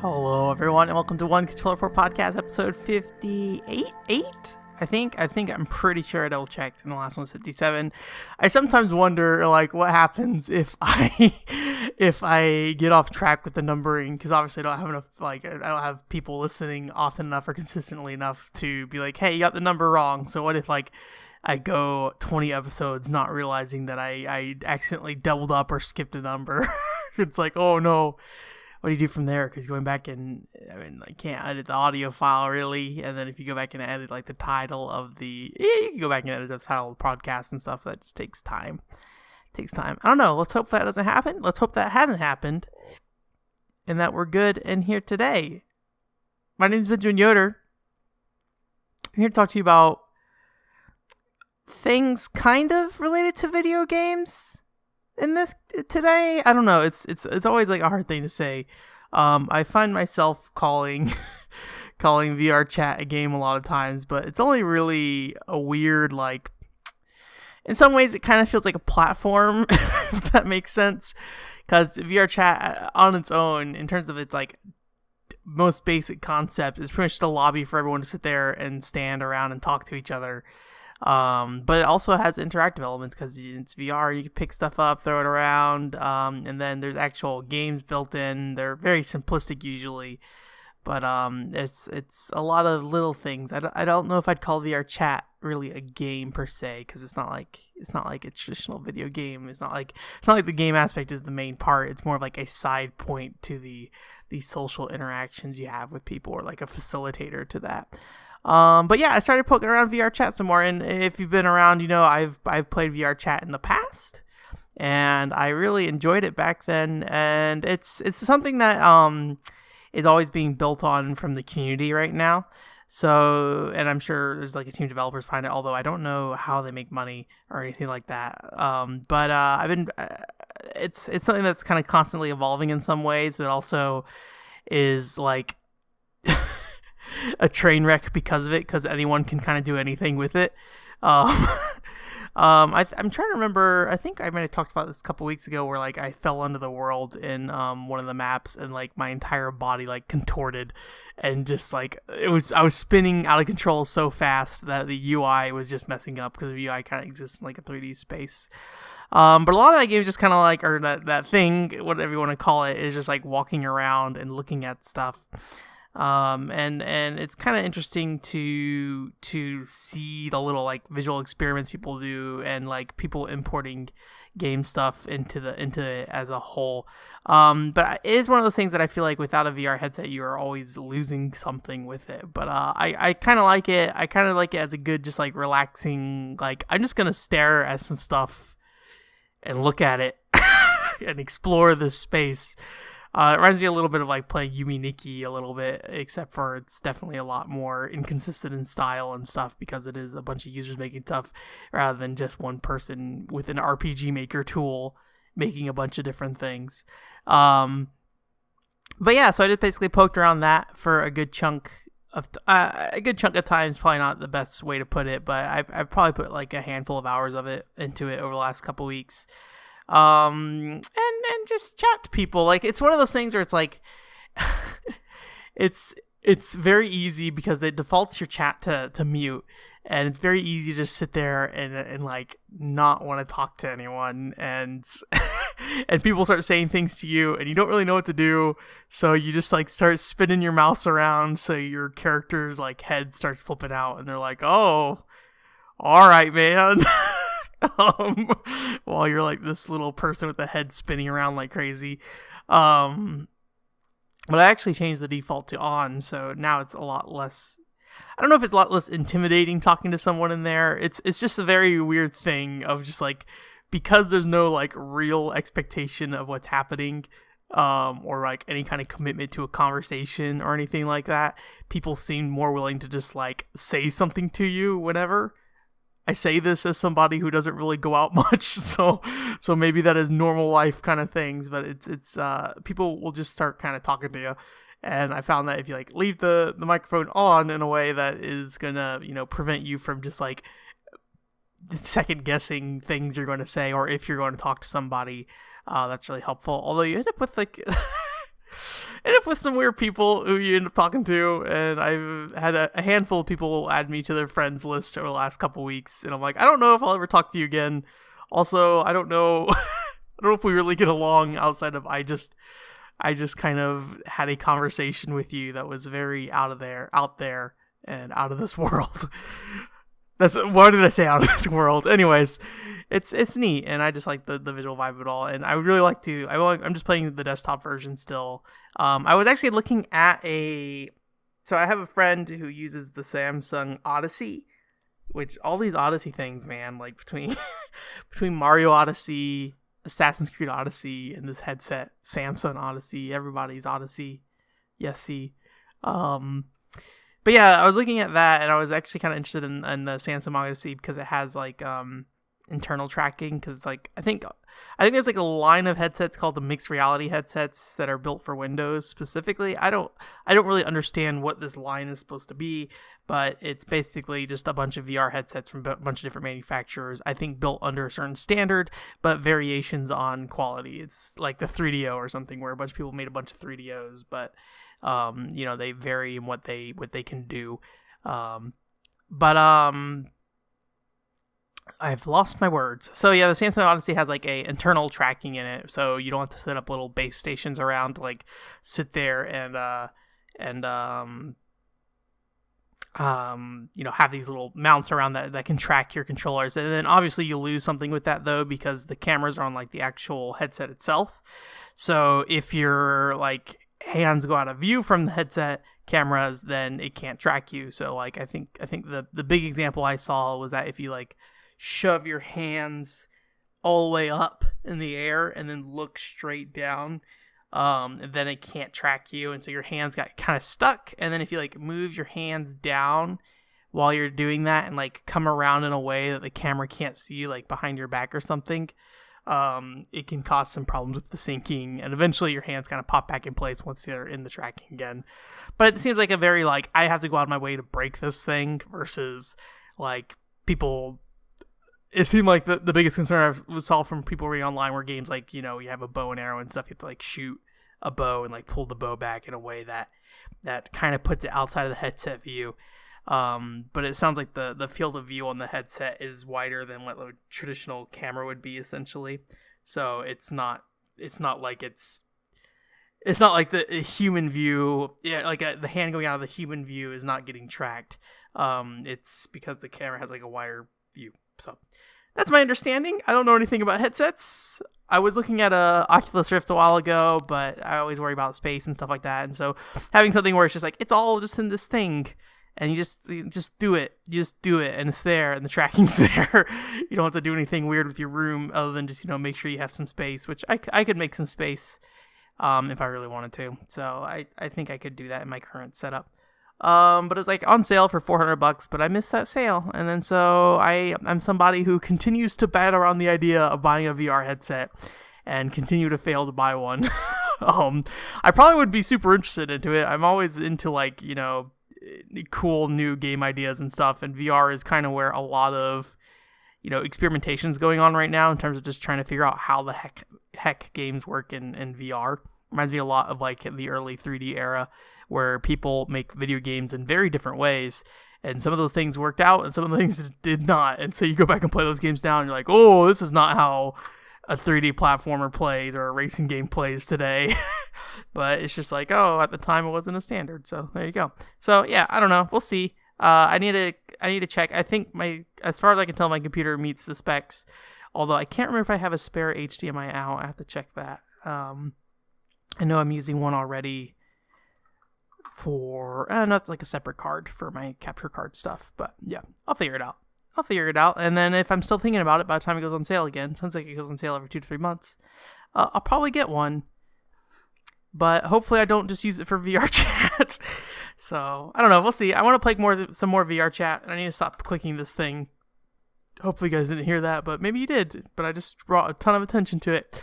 Hello, everyone, and welcome to One Controller 4 Podcast, episode 58. I'm pretty sure I double checked, and the last one was 57. I sometimes wonder, what happens if I get off track with the numbering, because obviously I don't have enough, I don't have people listening often enough or consistently enough to be like, hey, you got the number wrong. So what if, I go 20 episodes not realizing that I accidentally doubled up or skipped a number? It's like, oh no. What do you do from there? Because going back and, I can't edit the audio file really. And then if you go back and edit the title of you can go back and edit the title of the podcast and stuff. That just takes time. I don't know. Let's hope that doesn't happen. Let's hope that hasn't happened. And that we're good and here today. My name is Benjamin Yoder. I'm here to talk to you about things kind of related to video games. In this today, I don't know. It's always a hard thing to say. I find myself calling VRChat a game a lot of times, but it's only really a weird in some ways it kind of feels like a platform, if that makes sense. Because VRChat on its own, in terms of its most basic concept, is pretty much just a lobby for everyone to sit there and stand around and talk to each other. But it also has interactive elements because it's VR. You can pick stuff up, throw it around, and then there's actual games built in. They're very simplistic usually, but it's a lot of little things. I don't know if I'd call VRChat really a game per se, because it's not like a traditional video game. It's not like the game aspect is the main part. It's more of a side point to the social interactions you have with people, or a facilitator to that. But yeah, I started poking around VRChat some more, and if you've been around, I've played VRChat in the past, and I really enjoyed it back then, and it's something that is always being built on from the community right now. So, and I'm sure there's a team of developers behind it, although I don't know how they make money or anything like that. But I've been it's something that's kind of constantly evolving in some ways, but also is a train wreck because of it, because anyone can kind of do anything with it. I'm trying to remember. I think I might have talked about this a couple weeks ago, where I fell under the world in one of the maps, and my entire body contorted, and just I was spinning out of control so fast that the UI was just messing up, because the UI kind of exists in a 3D space. But a lot of that game is just kind of or that thing, whatever you want to call it, is just walking around and looking at stuff. And it's kind of interesting to see the little visual experiments people do, and people importing game stuff into it as a whole. But it is one of those things that I feel without a VR headset, you are always losing something with it. But I kind of like it. I kind of like it as a good, just relaxing, I'm just gonna stare at some stuff and look at it and explore this space. It reminds me a little bit of playing Yumi Nikki a little bit, except for it's definitely a lot more inconsistent in style and stuff, because it is a bunch of users making stuff rather than just one person with an RPG Maker tool making a bunch of different things. But yeah, so I just basically poked around that for a good chunk of time. Probably not the best way to put it, but I probably put a handful of hours of it into it over the last couple weeks. And just chat to people. It's one of those things where it's it's very easy, because it defaults your chat to mute, and it's very easy to sit there and not want to talk to anyone, and and people start saying things to you, and you don't really know what to do, so you just start spinning your mouse around, so your character's head starts flipping out, and they're oh, all right, man. While you're this little person with the head spinning around like crazy. But I actually changed the default to on, so now it's a lot less. I don't know if it's a lot less intimidating talking to someone in there. It's just a very weird thing of just because there's no real expectation of what's happening, or any kind of commitment to a conversation or anything like that. People seem more willing to just say something to you whenever. I say this as somebody who doesn't really go out much, so maybe that is normal life kind of things, but it's people will just start kind of talking to you, and I found that if you leave the microphone on in a way that is gonna prevent you from just second guessing things you're going to say, or if you're going to talk to somebody, that's really helpful. Although you end up with with some weird people who you end up talking to, and I've had a handful of people add me to their friends list over the last couple weeks, and I'm like, I don't know if I'll ever talk to you again. Also, I don't know, I don't know if we really get along outside of I just kind of had a conversation with you that was very out there, and out of this world. Why did I say out of this world? Anyways, it's neat, and I just like the visual vibe of it all, and I would really like to. I'm just playing the desktop version still. I was actually looking at so I have a friend who uses the Samsung Odyssey, which all these Odyssey things, man, like between Mario Odyssey, Assassin's Creed Odyssey, and this headset, Samsung Odyssey, everybody's Odyssey, yes, see. But yeah, I was looking at that, and I was actually kind of interested in the Samsung Odyssey because it has like internal tracking. Because like I think there's like a line of headsets called the mixed reality headsets that are built for Windows specifically. I don't really understand what this line is supposed to be, but it's basically just a bunch of VR headsets from a bunch of different manufacturers. I think built under a certain standard, but variations on quality. It's like the 3DO or something where a bunch of people made a bunch of 3DOs, but they vary in what they can do. I've lost my words. So yeah, the Samsung Odyssey has like a internal tracking in it, so you don't have to set up little base stations around to like sit there and have these little mounts around that can track your controllers. And then obviously you lose something with that though, because the cameras are on like the actual headset itself. So if your like hands go out of view from the headset cameras, then it can't track you. So like I think the big example I saw was that if you like shove your hands all the way up in the air and then look straight down, then it can't track you, and so your hands got kind of stuck. And then if you like move your hands down while you're doing that and like come around in a way that the camera can't see you, like behind your back or something, it can cause some problems with the syncing, and eventually your hands kind of pop back in place once they're in the tracking again. But it seems like a very like I have to go out of my way to break this thing versus like people. It seemed like the biggest concern I saw from people reading online were games like, you have a bow and arrow and stuff. You have to like shoot a bow and like pull the bow back in a way that kind of puts it outside of the headset view. But it sounds like the field of view on the headset is wider than what a traditional camera would be essentially. So it's not like the human view. Yeah, like the hand going out of the human view is not getting tracked. It's because the camera has like a wider view. So that's my understanding. I don't know anything about headsets. I was looking at a Oculus Rift a while ago, but I always worry about space and stuff like that. And so having something where it's just like, it's all just in this thing and you just do it. You just do it and it's there and the tracking's there. You don't have to do anything weird with your room other than just, make sure you have some space, which I could make some space if I really wanted to. So I think I could do that in my current setup. But it's like on sale for $400, but I missed that sale. And then so I'm somebody who continues to bat around the idea of buying a VR headset and continue to fail to buy one. I probably would be super interested into it. I'm always into like, cool new game ideas and stuff. And VR is kind of where a lot of, experimentation's going on right now in terms of just trying to figure out how the heck games work in VR. Reminds me a lot of like the early 3D era where people make video games in very different ways, and some of those things worked out and some of the things did not. And so you go back and play those games now and you're like, oh, this is not how a 3D platformer plays or a racing game plays today. But it's just like, oh, at the time it wasn't a standard. So there you go. So yeah, I don't know. We'll see. I need to check. I think as far as I can tell, my computer meets the specs. Although I can't remember if I have a spare HDMI out. I have to check that. I know I'm using one already for, not like a separate card for my capture card stuff, but yeah, I'll figure it out. And then if I'm still thinking about it by the time it goes on sale again, sounds like it goes on sale every 2 to 3 months, I'll probably get one, but hopefully I don't just use it for VRChat. So I don't know. We'll see. I want to play some more VRChat, and I need to stop clicking this thing. Hopefully you guys didn't hear that, but maybe you did, but I just brought a ton of attention to it.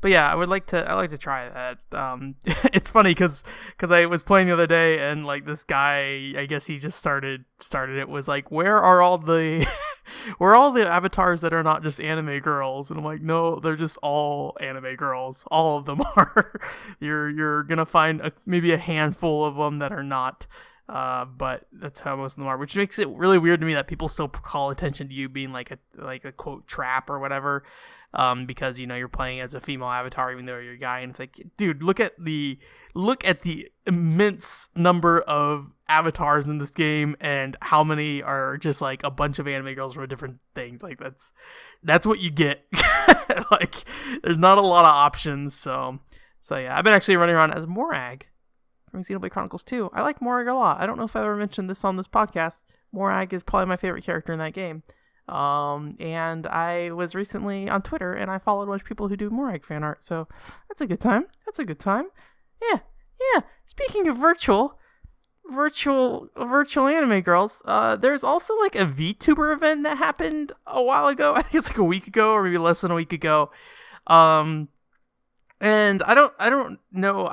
But yeah, I'd like to try that. It's funny because I was playing the other day and like this guy, I guess he just started it, was like, where are all the where are all the avatars that are not just anime girls? And I'm like, no, they're just all anime girls. All of them are. You're gonna find maybe a handful of them that are not. But that's how most of them are, which makes it really weird to me that people still call attention to you being like a quote trap or whatever, because you're playing as a female avatar even though you're a guy, and it's like, dude, look at the immense number of avatars in this game and how many are just like a bunch of anime girls from different things. Like that's what you get. Like there's not a lot of options, so yeah, I've been actually running around as Morag from Xenoblade Chronicles 2. I like Morag a lot. I don't know if I ever mentioned this on this podcast. Morag is probably my favorite character in that game. And I was recently on Twitter and I followed a bunch of people who do Morag fan art, so that's a good time. Yeah. Speaking of virtual anime girls, there's also like a VTuber event that happened a while ago. I think it's like a week ago or maybe less than a week ago. And I don't know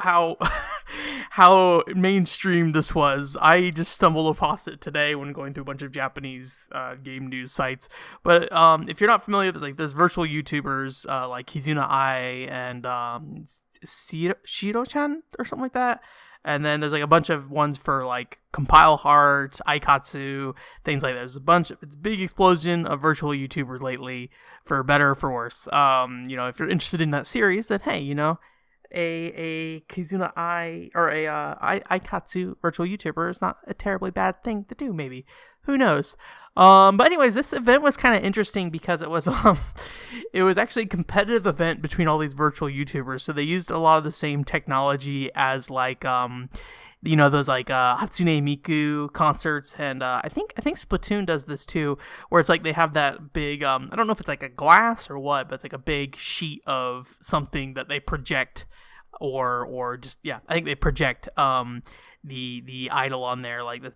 how mainstream this was. I just stumbled across it today when going through a bunch of Japanese game news sites. But if you're not familiar, there's virtual YouTubers like Kizuna Ai and Shiro-chan or something like that. And then there's like a bunch of ones for like Compile Heart, Aikatsu, things like that. It's a big explosion of virtual YouTubers lately, for better or for worse. If you're interested in that series, then hey, a Kizuna Ai or a Aikatsu virtual YouTuber is not a terribly bad thing to do, maybe. Who knows? But anyways, this event was kind of interesting because it was actually a competitive event between all these virtual YouTubers. So they used a lot of the same technology as like those like Hatsune Miku concerts, and I think Splatoon does this too, where it's like they have that big I don't know if it's like a glass or what, but it's like a big sheet of something that they project, or just I think they project the idol on there, like the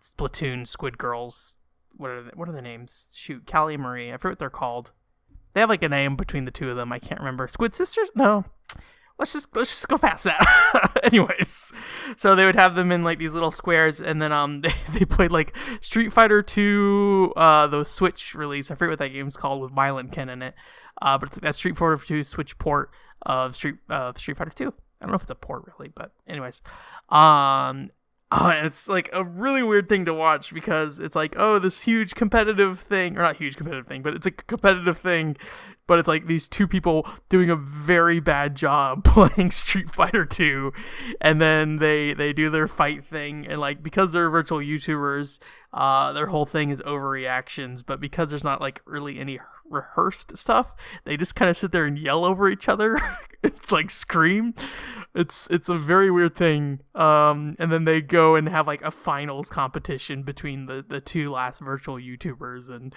Splatoon Squid Girls. What are the names? Shoot, Callie and Marie. I forget what they're called. They have like a name between the two of them. I can't remember. Squid Sisters? No. Let's just go past that. Anyways, so they would have them in like these little squares, and then they played like Street Fighter 2, the Switch release. I forget what that game's called, with Violent Ken in it. But it's that Street Fighter 2 Switch port of Street Fighter 2. I don't know if it's a port really, but anyways, it's like a really weird thing to watch because it's like, this huge competitive thing, or not huge competitive thing, but it's a competitive thing, but it's like these two people doing a very bad job playing Street Fighter 2, and then they do their fight thing, and like because they're virtual YouTubers, their whole thing is overreactions, but because there's not like really any rehearsed stuff, they just kind of sit there and yell over each other. It's like scream. It's a very weird thing. And then they go and have like a finals competition between the two last virtual YouTubers, and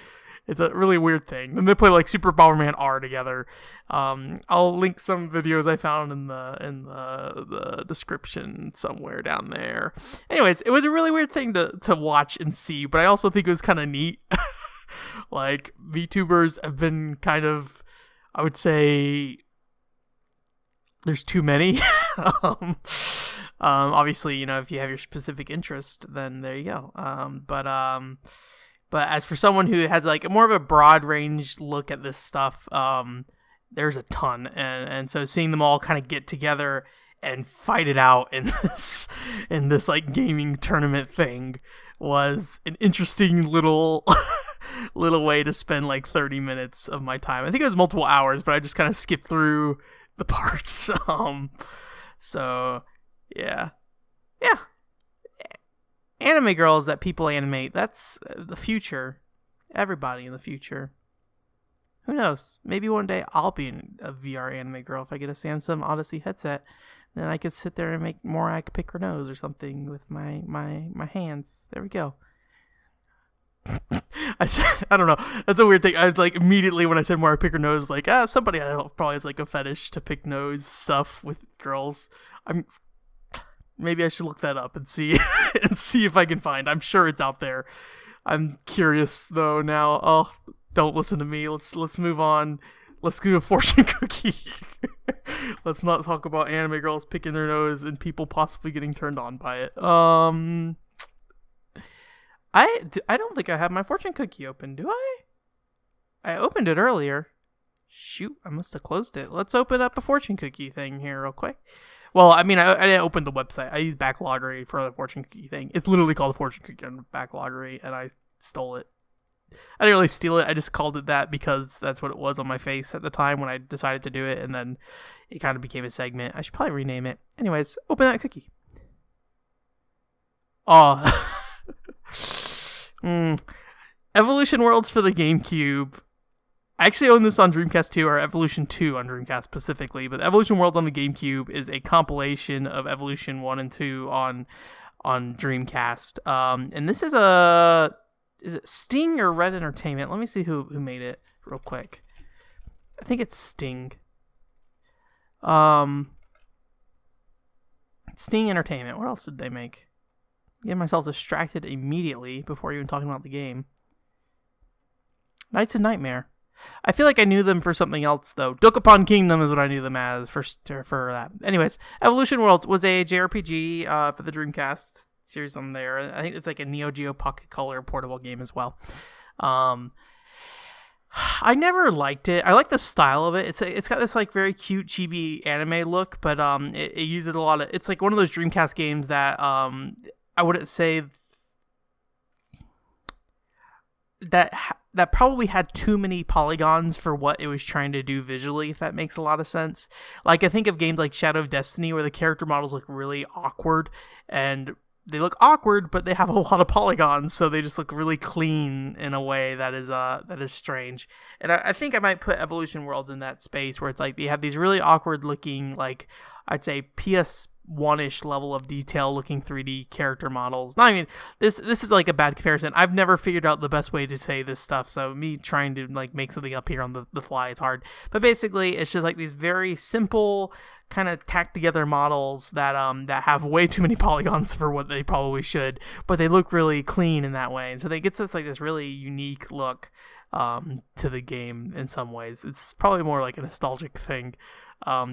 it's a really weird thing. And they play like Super Bomberman R together. I'll link some videos I found in the description somewhere down there. Anyways, it was a really weird thing to watch and see, but I also think it was kind of neat. Like VTubers have been kind of, I would say, there's too many. Obviously, if you have your specific interest, then there you go. But as for someone who has like more of a broad range look at this stuff, there's a ton, and so seeing them all kind of get together and fight it out in this like gaming tournament thing was an interesting little way to spend like 30 minutes of my time. I think it was multiple hours, but I just kind of skipped through the parts. So yeah, anime girls that people animate, that's the future. Everybody in the future. Who knows? Maybe one day I'll be a VR anime girl if I get a Samsung Odyssey headset. Then I could sit there and make Morag pick her nose or something with my hands. There we go. I don't know. That's a weird thing. I was like, immediately when I said Morag pick her nose, like, somebody probably has like a fetish to pick nose stuff with girls. Maybe I should look that up and see if I can find. I'm sure it's out there. I'm curious though now. Oh, don't listen to me. Let's move on. Let's do a fortune cookie. Let's not talk about anime girls picking their nose and people possibly getting turned on by it. I don't think I have my fortune cookie open, do I? I opened it earlier. Shoot, I must have closed it. Let's open up a fortune cookie thing here real quick. Well, I mean, I didn't open the website. I used Backloggery for the fortune cookie thing. It's literally called fortune cookie on Backloggery, and I stole it. I didn't really steal it. I just called it that because that's what it was on my face at the time when I decided to do it, and then it kind of became a segment. I should probably rename it. Anyways, open that cookie. Oh. Evolution Worlds for the GameCube. I actually own this on Dreamcast 2, or Evolution 2 on Dreamcast specifically, but Evolution Worlds on the GameCube is a compilation of Evolution 1 and 2 on Dreamcast. And this is is it Sting or Red Entertainment? Let me see who made it real quick. I think it's Sting. Sting Entertainment. What else did they make? Get myself distracted immediately before even talking about the game. Knights of Nightmare. I feel like I knew them for something else, though. Dokapon Kingdom is what I knew them as for that. Anyways, Evolution Worlds was a JRPG for the Dreamcast series on there. I think it's like a Neo Geo Pocket Color portable game as well. I never liked it. I like the style of it. It's got this like very cute chibi anime look, but it uses a lot of. It's like one of those Dreamcast games that I wouldn't say that probably had too many polygons for what it was trying to do visually, if that makes a lot of sense. Like, I think of games like Shadow of Destiny where the character models look really awkward, and they look awkward, but they have a lot of polygons, so they just look really clean in a way that is strange. And I think I might put Evolution Worlds in that space where it's like they have these really awkward looking, like, I'd say PS1-ish level of detail looking 3D character models. No, I mean, this is like a bad comparison. I've never figured out the best way to say this stuff, so me trying to like make something up here on the fly is hard. But basically, it's just like these very simple, kind of tacked together models that have way too many polygons for what they probably should, but they look really clean in that way. And so they get us like this really unique look to the game in some ways. It's probably more like a nostalgic thing.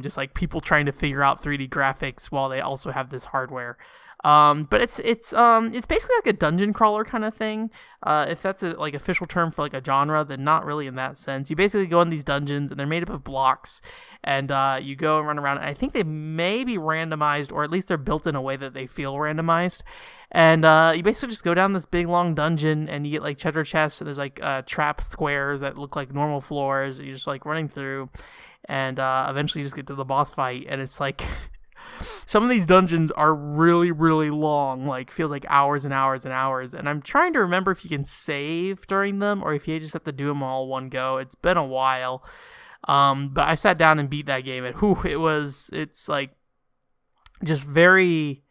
Just like people trying to figure out 3D graphics while they also have this hardware. But it's basically like a dungeon crawler kind of thing. If that's a like official term for like a genre, then not really in that sense. You basically go in these dungeons and they're made up of blocks, and you go and run around. And I think they may be randomized, or at least they're built in a way that they feel randomized. And you basically just go down this big long dungeon, and you get like treasure chests, and there's like trap squares that look like normal floors. You're just like running through, and eventually you just get to the boss fight, and it's like some of these dungeons are really, really long, like feels like hours and hours and hours. And I'm trying to remember if you can save during them or if you just have to do them all one go. It's been a while. But I sat down and beat that game, and it's like just very,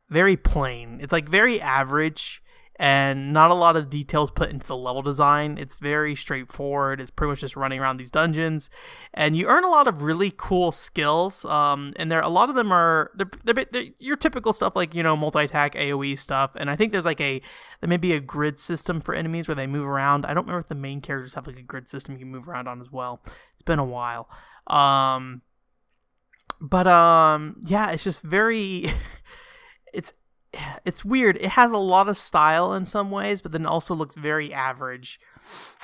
very plain. It's like very average and not a lot of details put into the level design. It's very straightforward. It's pretty much just running around these dungeons, and you earn a lot of really cool skills. And a lot of them are they're your typical stuff, like, you know, multi-attack, AoE stuff. And I think there may be a grid system for enemies where they move around. I don't remember if the main characters have like a grid system you can move around on as well. It's been a while. Yeah, it's just very it's weird. It has a lot of style in some ways, but then also looks very average.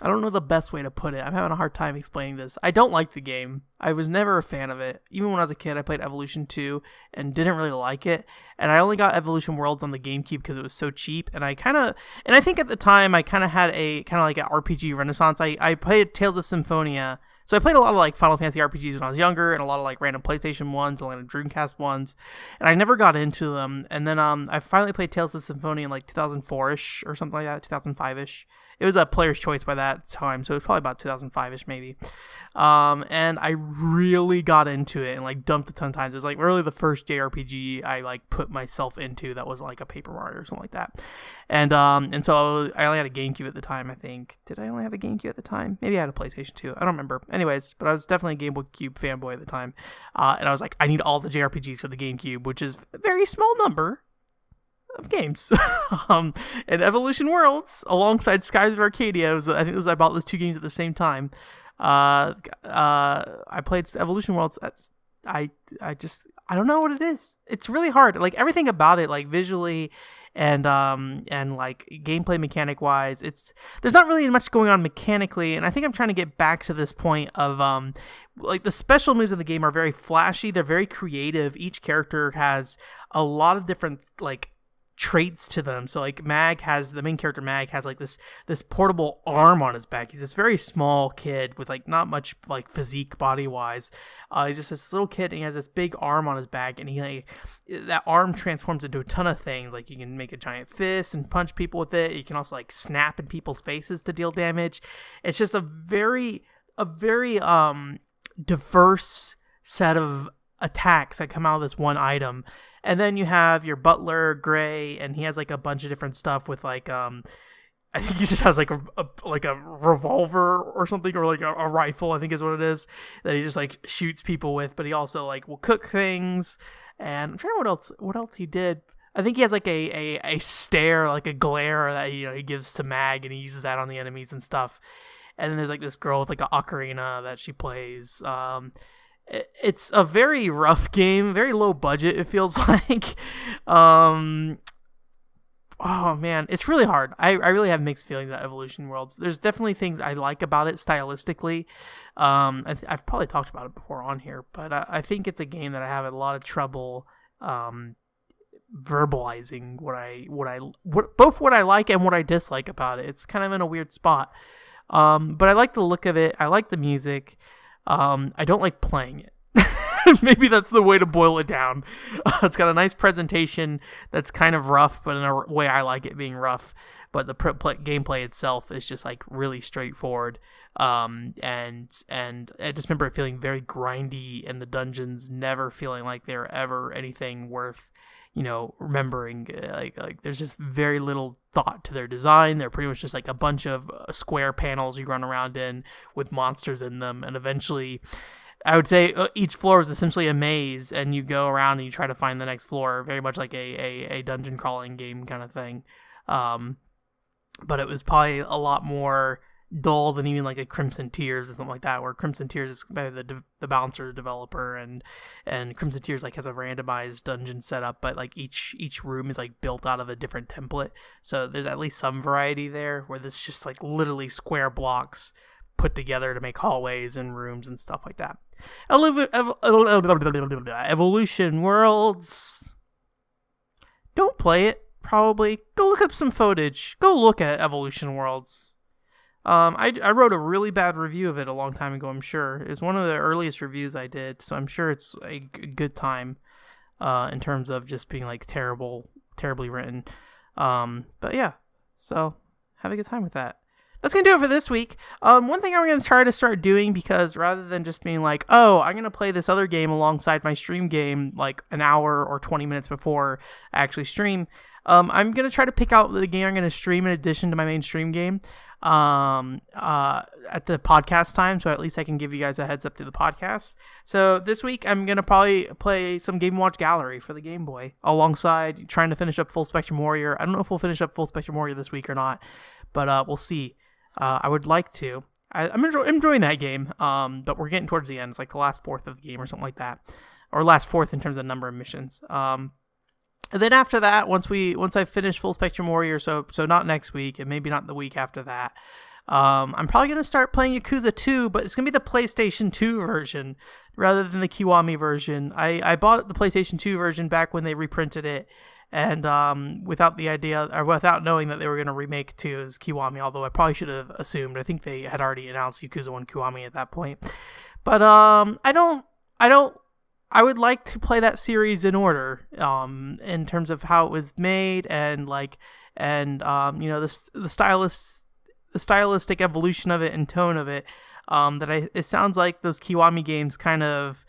I don't know the best way to put it. I'm having a hard time explaining this. I don't like the game. I was never a fan of it. Even when I was a kid, I played Evolution 2 and didn't really like it. And I only got Evolution Worlds on the GameCube because it was so cheap. And I think at the time I kind of had a kind of like an RPG renaissance. I played Tales of Symphonia. So I played a lot of like Final Fantasy RPGs when I was younger, and a lot of like random PlayStation ones, a lot of Dreamcast ones, and I never got into them. And then I finally played Tales of Symphonia in like 2004-ish or something like that, 2005-ish. It was a player's choice by that time, so it was probably about 2005-ish maybe. And I really got into it and like dumped a ton of times. It was like really the first JRPG I like put myself into that was like a Paper Mario or something like that. And so I only had a GameCube at the time, I think. Did I only have a GameCube at the time? Maybe I had a PlayStation 2. I don't remember. Anyways, but I was definitely a Game Boy Cube fanboy at the time. And I was like, I need all the JRPGs for the GameCube, which is a very small number of games. And Evolution Worlds alongside Skies of Arcadia I think I bought those two games at the same time. I played Evolution Worlds. I don't know what it is. It's really hard. Like everything about it, like visually and like gameplay mechanic wise, there's not really much going on mechanically, and I think I'm trying to get back to this point of like the special moves of the game are very flashy, they're very creative. Each character has a lot of different like traits to them. So like the main character Mag has like this portable arm on his back. He's this very small kid with like not much like physique body wise. He's just this little kid and he has this big arm on his back, and he like that arm transforms into a ton of things. Like you can make a giant fist and punch people with it. You can also like snap in people's faces to deal damage. It's just a very diverse set of attacks that come out of this one item. And then you have your butler, Gray, and he has like a bunch of different stuff with like I think he just has like a revolver or something, or like a rifle, I think is what it is, that he just like shoots people with. But he also like will cook things, and I'm trying to know what else he did. I think he has like a stare, like a glare that he gives to Mag, and he uses that on the enemies and stuff. And then there's like this girl with like an ocarina that she plays. It's a very rough game, very low budget, it feels like. Oh man, it's really hard. I really have mixed feelings about Evolution Worlds. There's definitely things I like about it stylistically. I've probably talked about it before on here, but I think it's a game that I have a lot of trouble verbalizing both what I like and what I dislike about it. It's kind of in a weird spot. But I like the look of it. I like the music. I don't like playing it. Maybe that's the way to boil it down. It's got a nice presentation that's kind of rough, but in a way I like it being rough. But the gameplay itself is just like really straightforward. And I just remember it feeling very grindy, and the dungeons never feeling like they're ever anything worth, remembering. Like there's just very little thought to their design. They're pretty much just like a bunch of square panels you run around in with monsters in them, and eventually I would say each floor is essentially a maze, and you go around and you try to find the next floor, very much like a dungeon crawling game kind of thing. But it was probably a lot more dull than even like a Crimson Tears or something like that, where Crimson Tears is by the Bouncer developer, and Crimson Tears like has a randomized dungeon setup, but like each room is like built out of a different template, so there's at least some variety there, where this is just like literally square blocks put together to make hallways and rooms and stuff like that. Evolution Worlds. Don't play it, probably. Go look up some footage. Go look at Evolution Worlds. I wrote a really bad review of it a long time ago, I'm sure. It's one of the earliest reviews I did, so I'm sure it's a good time in terms of just being like terribly written. But yeah, so have a good time with that. That's going to do it for this week. One thing I'm going to try to start doing, because rather than just being like, oh, I'm going to play this other game alongside my stream game like an hour or 20 minutes before I actually stream, I'm going to try to pick out the game I'm going to stream in addition to my main stream game at the podcast time, so at least I can give you guys a heads up to the podcast. So this week I'm going to probably play some Game & Watch Gallery for the Game Boy alongside trying to finish up Full Spectrum Warrior. I don't know if we'll finish up Full Spectrum Warrior this week or not, but we'll see. I would like to. I'm enjoying that game, but we're getting towards the end. It's like the last fourth of the game or something like that, or last fourth in terms of number of missions. And then after that, once I finish Full Spectrum Warrior, so not next week, and maybe not the week after that, I'm probably going to start playing Yakuza 2, but it's going to be the PlayStation 2 version rather than the Kiwami version. I bought the PlayStation 2 version back when they reprinted it, and without knowing that they were going to remake 2 as Kiwami, although I probably should have assumed. I think they had already announced Yakuza 1 Kiwami at that point. But I would like to play that series in order, in terms of how it was made, and the stylistic evolution of it and tone of it. It sounds like those Kiwami games kind of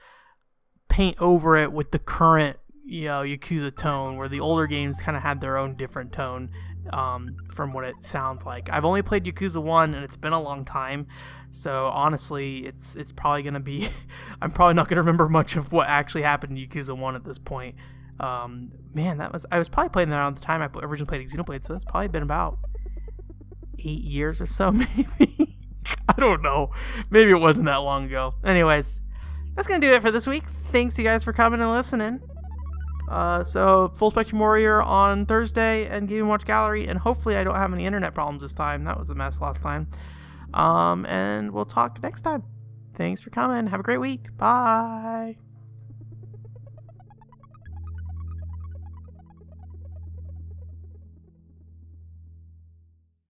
paint over it with the current, Yakuza tone, where the older games kind of had their own different tone, from what it sounds like. I've only played Yakuza 1, and it's been a long time, so honestly, it's probably going to be... I'm probably not going to remember much of what actually happened in Yakuza 1 at this point. Man, I was probably playing that around the time I originally played Xenoblade, so that's probably been about 8 years or so, maybe. I don't know. Maybe it wasn't that long ago. Anyways, that's going to do it for this week. Thanks you guys for coming and listening. So Full Spectrum Warrior on Thursday and Game & Watch Gallery, and hopefully I don't have any internet problems this time. That was a mess last time. And we'll talk next time. Thanks for coming. Have a great week. Bye.